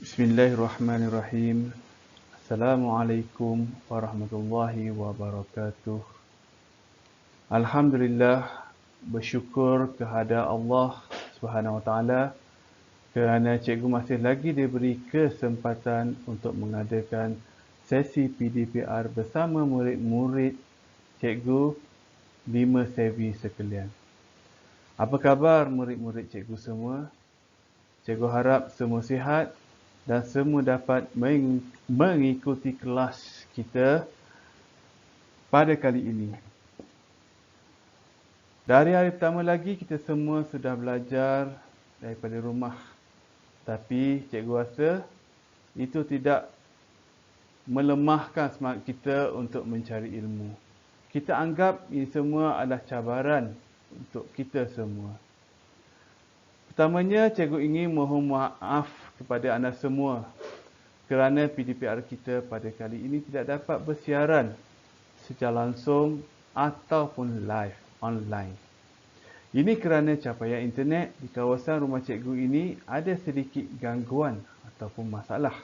Bismillahirrahmanirrahim. Assalamualaikum warahmatullahi wabarakatuh. Alhamdulillah, bersyukur kehadrat Allah Subhanahu Wa Taala kerana cikgu masih lagi diberi kesempatan untuk mengadakan sesi PDPR bersama murid-murid cikgu 5 Sevi sekalian. Apa khabar murid-murid cikgu semua? Cikgu harap semua sihat dan semua dapat mengikuti kelas kita pada kali ini. Dari hari pertama lagi, kita semua sudah belajar daripada rumah. Tapi cikgu rasa itu tidak melemahkan semangat kita untuk mencari ilmu. Kita anggap ini semua adalah cabaran untuk kita semua. Pertamanya, cikgu ingin mohon maaf kepada anda semua kerana PDPR kita pada kali ini tidak dapat bersiaran secara langsung ataupun live online. Ini kerana capaian internet di kawasan rumah cikgu ini ada sedikit gangguan ataupun masalah.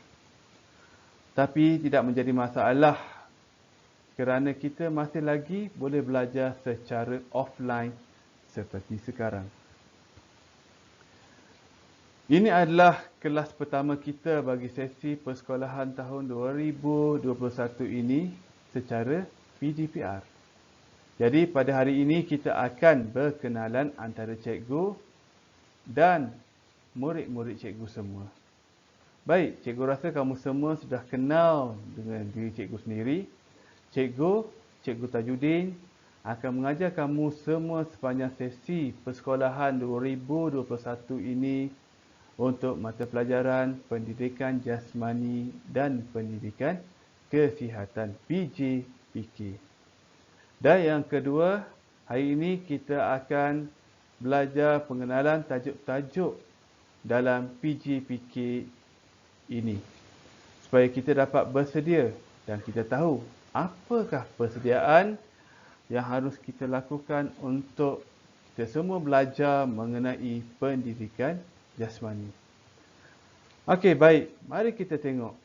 Tapi tidak menjadi masalah kerana kita masih lagi boleh belajar secara offline seperti sekarang. Ini adalah kelas pertama kita bagi sesi persekolahan tahun 2021 ini secara PDPR. Jadi pada hari ini kita akan berkenalan antara cikgu dan murid-murid cikgu semua. Baik, cikgu rasa kamu semua sudah kenal dengan diri cikgu sendiri. Cikgu Tajudin akan mengajar kamu semua sepanjang sesi persekolahan 2021 ini untuk mata pelajaran pendidikan jasmani dan pendidikan kesihatan PJPK. Dan yang kedua, hari ini kita akan belajar pengenalan tajuk-tajuk dalam PJPK ini supaya kita dapat bersedia dan kita tahu apakah persediaan yang harus kita lakukan untuk kita semua belajar mengenai pendidikan jasmani. Okey, baik. Mari kita tengok.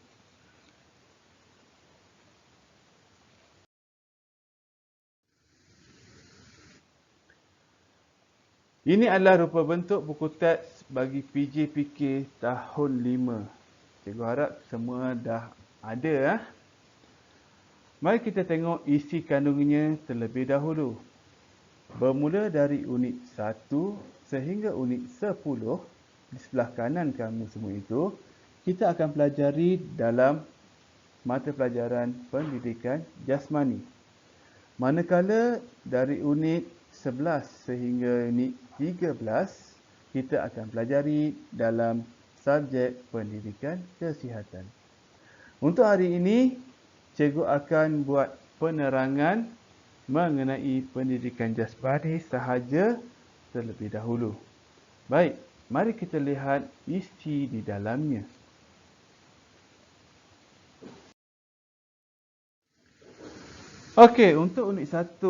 Ini adalah rupa bentuk buku teks bagi PJPK tahun 5. Cikgu harap semua dah ada. Mari kita tengok isi kandungannya terlebih dahulu. Bermula dari unit 1 sehingga unit 10, di sebelah kanan kamu semua itu, kita akan pelajari dalam mata pelajaran pendidikan jasmani. Manakala dari unit 11 sehingga unit 13, kita akan pelajari dalam subjek pendidikan kesihatan. Untuk hari ini, cikgu akan buat penerangan mengenai pendidikan jasmani sahaja terlebih dahulu. Baik, mari kita lihat isi di dalamnya. Okey, untuk unit 1,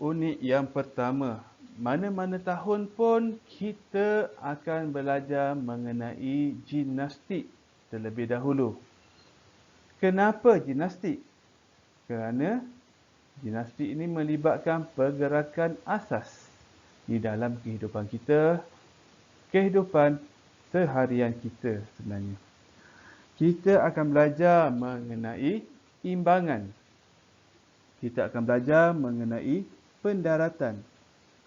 unit yang pertama. Mana-mana tahun pun kita akan belajar mengenai gimnastik terlebih dahulu. Kenapa gimnastik? Kerana gimnastik ini melibatkan pergerakan asas di dalam kehidupan kita, kehidupan seharian kita sebenarnya. Kita akan belajar mengenai imbangan. Kita akan belajar mengenai pendaratan,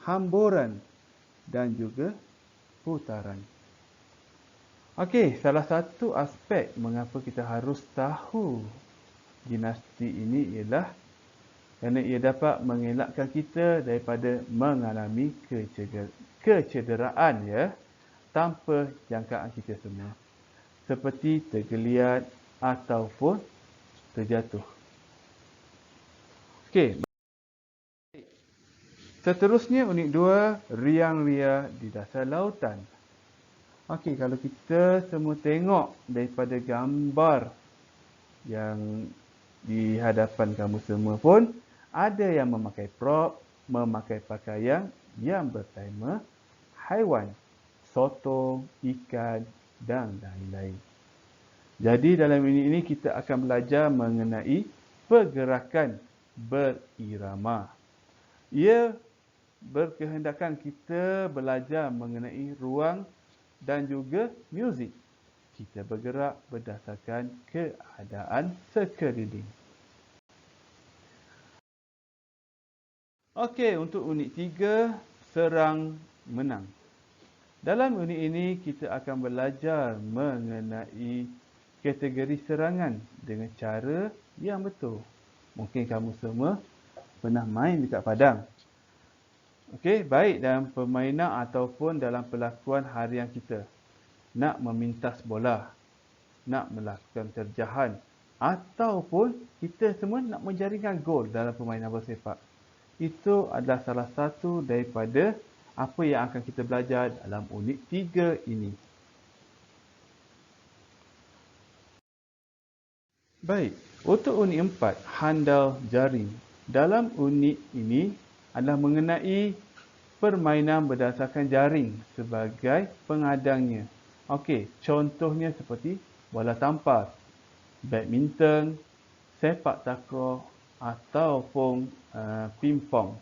hamburan dan juga putaran. Okey, salah satu aspek mengapa kita harus tahu gimnastik ini ialah kerana ia dapat mengelakkan kita daripada mengalami kecederaan tanpa jangkaan kita semua, seperti tergeliat ataupun terjatuh. Okey. Seterusnya unit 2, riang ria di dasar lautan. Okey, kalau kita semua tengok daripada gambar yang di hadapan kamu semua pun, ada yang memakai prop, memakai pakaian yang bertema haiwan, sotong, ikan dan lain-lain. Jadi dalam unit ini kita akan belajar mengenai pergerakan berirama. Ia berkehendakan kita belajar mengenai ruang dan juga muzik. Kita bergerak berdasarkan keadaan sekeliling. Okey, untuk unit 3, serang menang. Dalam unit ini kita akan belajar mengenai kategori serangan dengan cara yang betul. Mungkin kamu semua pernah main dekat padang. Okey, baik dalam permainan ataupun dalam pelakuan harian kita. Nak memintas bola, nak melakukan terjahan, ataupun kita semua nak menjaringkan gol dalam permainan bola sepak. Itu adalah salah satu daripada apa yang akan kita belajar dalam unit 3 ini. Baik, untuk unit 4, handal jaring. Dalam unit ini adalah mengenai permainan berdasarkan jaring sebagai pengadangnya. Okey, contohnya seperti bola tampar, badminton, sepak takraw ataupun pingpong.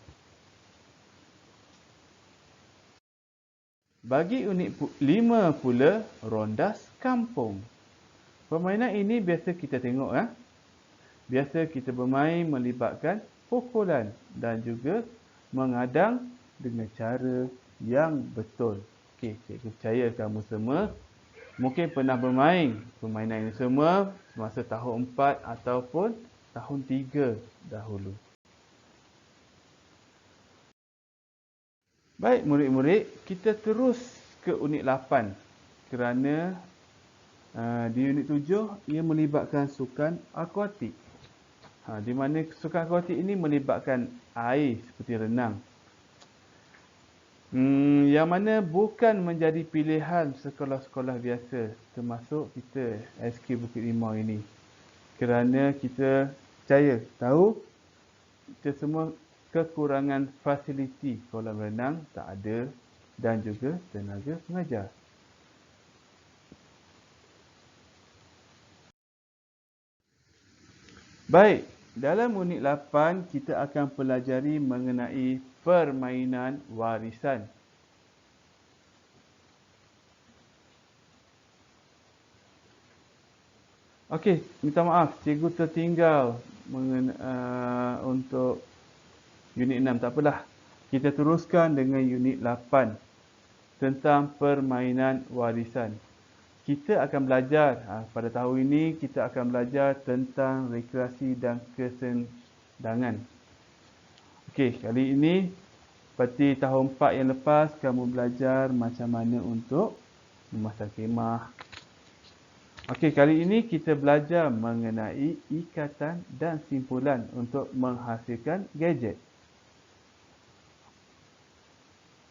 Bagi unit 5 pula, rondas kampung. Permainan ini biasa kita tengok. Biasa kita bermain melibatkan pukulan dan juga mengadang dengan cara yang betul. Okey, cikgu percaya kamu semua mungkin pernah bermain permainan ini semua semasa tahun 4 ataupun tahun 3 dahulu. Baik murid-murid, kita terus ke unit 8 kerana di unit 7 ia melibatkan sukan akuatik. Di mana sukan akuatik ini melibatkan air seperti renang. Yang mana bukan menjadi pilihan sekolah-sekolah biasa termasuk kita SK Bukit Limau ini. Kerana kita percaya, tahu kita semua kekurangan fasiliti kolam renang tak ada dan juga tenaga pengajar. Baik, dalam unit 8 kita akan pelajari mengenai permainan warisan. Okey, minta maaf cikgu tertinggal untuk unit 6, tak apalah. Kita teruskan dengan unit 8 tentang permainan warisan. Kita akan belajar, pada tahun ini kita akan belajar tentang rekreasi dan kesenangan. Okey, kali ini seperti tahun 4 yang lepas, kamu belajar macam mana untuk memasak khemah. Okey, kali ini kita belajar mengenai ikatan dan simpulan untuk menghasilkan gadget.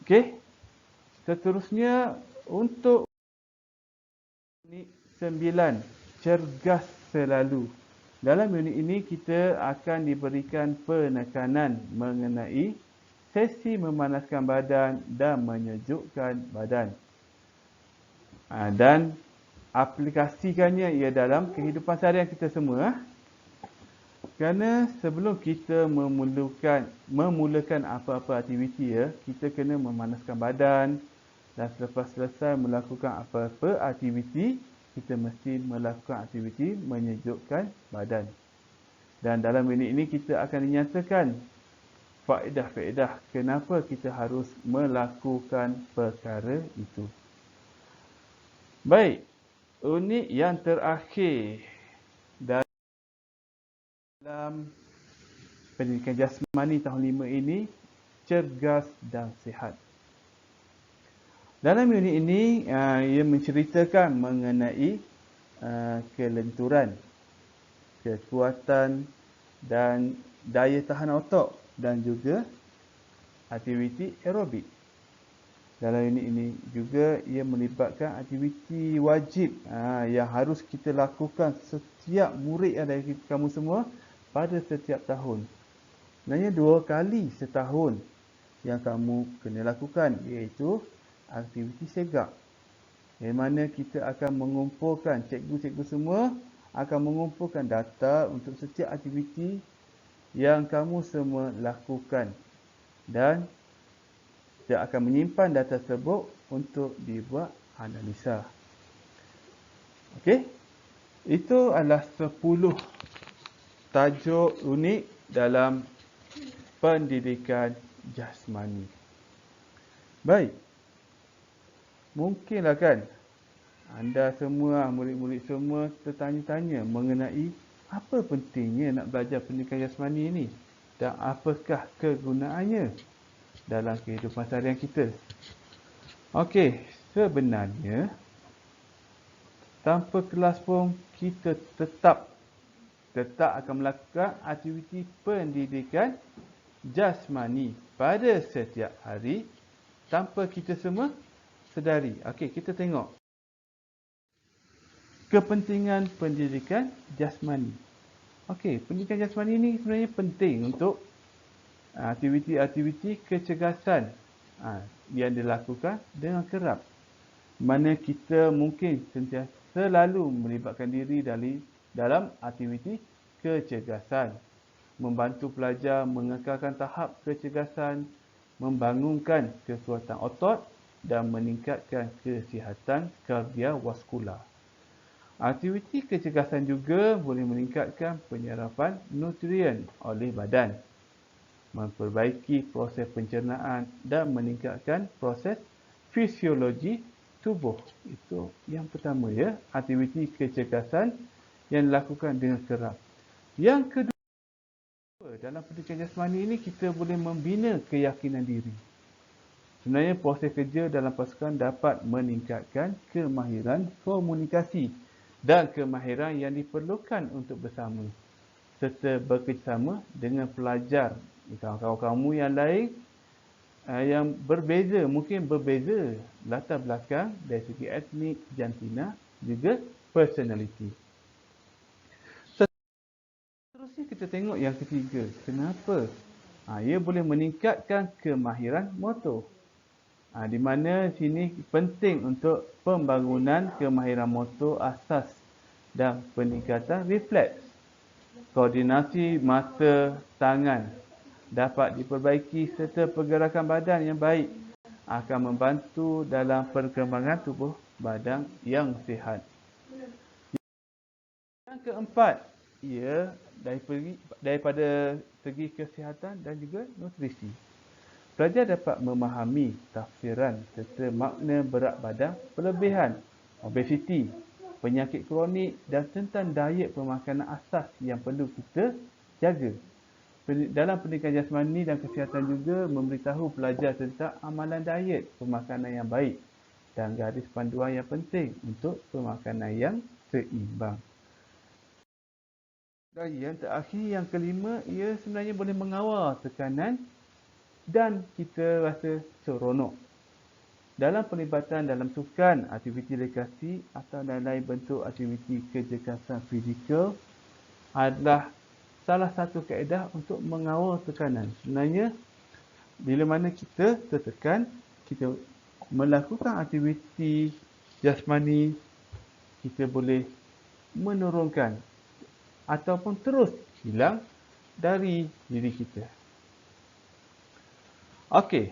Okey, seterusnya untuk unit 9, cergas selalu. Dalam unit ini kita akan diberikan penekanan mengenai sesi memanaskan badan dan menyejukkan badan. Dan aplikasikannya ia dalam kehidupan seharian kita semua. Kerana sebelum kita memulakan apa-apa aktiviti, kita kena memanaskan badan, dan selepas selesai melakukan apa-apa aktiviti, kita mesti melakukan aktiviti menyejukkan badan. Dan dalam unit ini kita akan dinyatakan faedah-faedah kenapa kita harus melakukan perkara itu. Baik, unit yang terakhir dalam pendidikan jasmani tahun 5 ini, cergas dan sihat. Dalam unit ini, ia menceritakan mengenai kelenturan, kekuatan dan daya tahan otot dan juga aktiviti aerobik. Dalam unit ini juga ia melibatkan aktiviti wajib yang harus kita lakukan setiap murid dari kamu semua pada setiap tahun. Sebenarnya 2 kali setahun yang kamu kena lakukan, iaitu aktiviti segak. Yang mana kita akan mengumpulkan, cikgu-cikgu semua akan mengumpulkan data untuk setiap aktiviti yang kamu semua lakukan. Dan kita akan menyimpan data tersebut untuk dibuat analisa. Okey? Itu adalah 10 tajuk unik dalam pendidikan jasmani. Baik. Mungkinlah kan anda semua, murid-murid semua tertanya-tanya mengenai apa pentingnya nak belajar pendidikan jasmani ini dan apakah kegunaannya dalam kehidupan seharian kita. Okey, sebenarnya tanpa kelas pun kita tetap akan melakukan aktiviti pendidikan jasmani pada setiap hari tanpa kita semua sedari. Okey, kita tengok kepentingan pendidikan jasmani. Okey, pendidikan jasmani ini sebenarnya penting untuk aktiviti-aktiviti kecergasan yang dilakukan dengan kerap. Mana kita mungkin sentiasa selalu melibatkan diri dalam aktiviti kecergasan. Membantu pelajar mengekalkan tahap kecergasan, membangunkan kekuatan otot dan meningkatkan kesihatan kardiovaskular. Aktiviti kecergasan juga boleh meningkatkan penyerapan nutrien oleh badan, memperbaiki proses pencernaan dan meningkatkan proses fisiologi tubuh. Itu yang pertama ya, aktiviti kecergasan yang dilakukan dengan kerap. Yang kedua, dalam pendidikan jasmani ini kita boleh membina keyakinan diri. Sebenarnya proses kerja dalam pasukan dapat meningkatkan kemahiran komunikasi dan kemahiran yang diperlukan untuk bersama serta bekerjasama dengan pelajar, kawan-kawan kamu yang lain yang berbeza, mungkin berbeza latar belakang dari segi etnik, jantina, juga personality. Seterusnya kita tengok yang ketiga. Kenapa? Ia boleh meningkatkan kemahiran motor. Di mana sini penting untuk pembangunan kemahiran motor asas dan peningkatan refleks. Koordinasi mata, tangan dapat diperbaiki serta pergerakan badan yang baik akan membantu dalam perkembangan tubuh badan yang sihat. Yang keempat, ia daripada segi kesihatan dan juga nutrisi. Pelajar dapat memahami tafsiran serta makna berat badan berlebihan, obesiti, penyakit kronik dan tentang diet pemakanan asas yang perlu kita jaga. Dalam pendidikan jasmani dan kesihatan juga memberitahu pelajar tentang amalan diet pemakanan yang baik dan garis panduan yang penting untuk pemakanan yang seimbang. Dan yang terakhir, yang kelima, ia sebenarnya boleh mengawal tekanan dan kita rasa seronok. Dalam pelibatan dalam sukan, aktiviti rekreasi atau lain-lain bentuk aktiviti kecergasan fizikal adalah salah satu kaedah untuk mengawal tekanan. Sebenarnya, bila mana kita tertekan, kita melakukan aktiviti jasmani, kita boleh menurunkan ataupun terus hilang dari diri kita. Okey,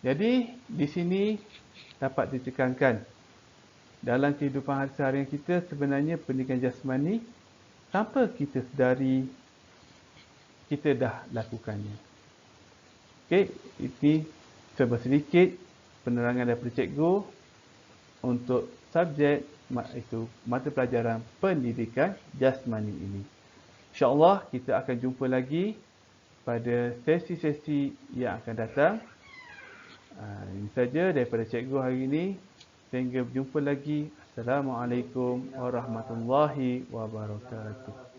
jadi di sini dapat ditekankan dalam kehidupan seharian kita sebenarnya pendidikan jasmani tanpa kita sedari kita dah lakukannya. Okey, ini sedikit penerangan daripada cikgu untuk subjek itu mata pelajaran pendidikan jasmani ini. InsyaAllah kita akan jumpa lagi pada sesi-sesi yang akan datang. Ini saja daripada cikgu hari ini. Sehingga berjumpa lagi. Assalamualaikum warahmatullahi wabarakatuh.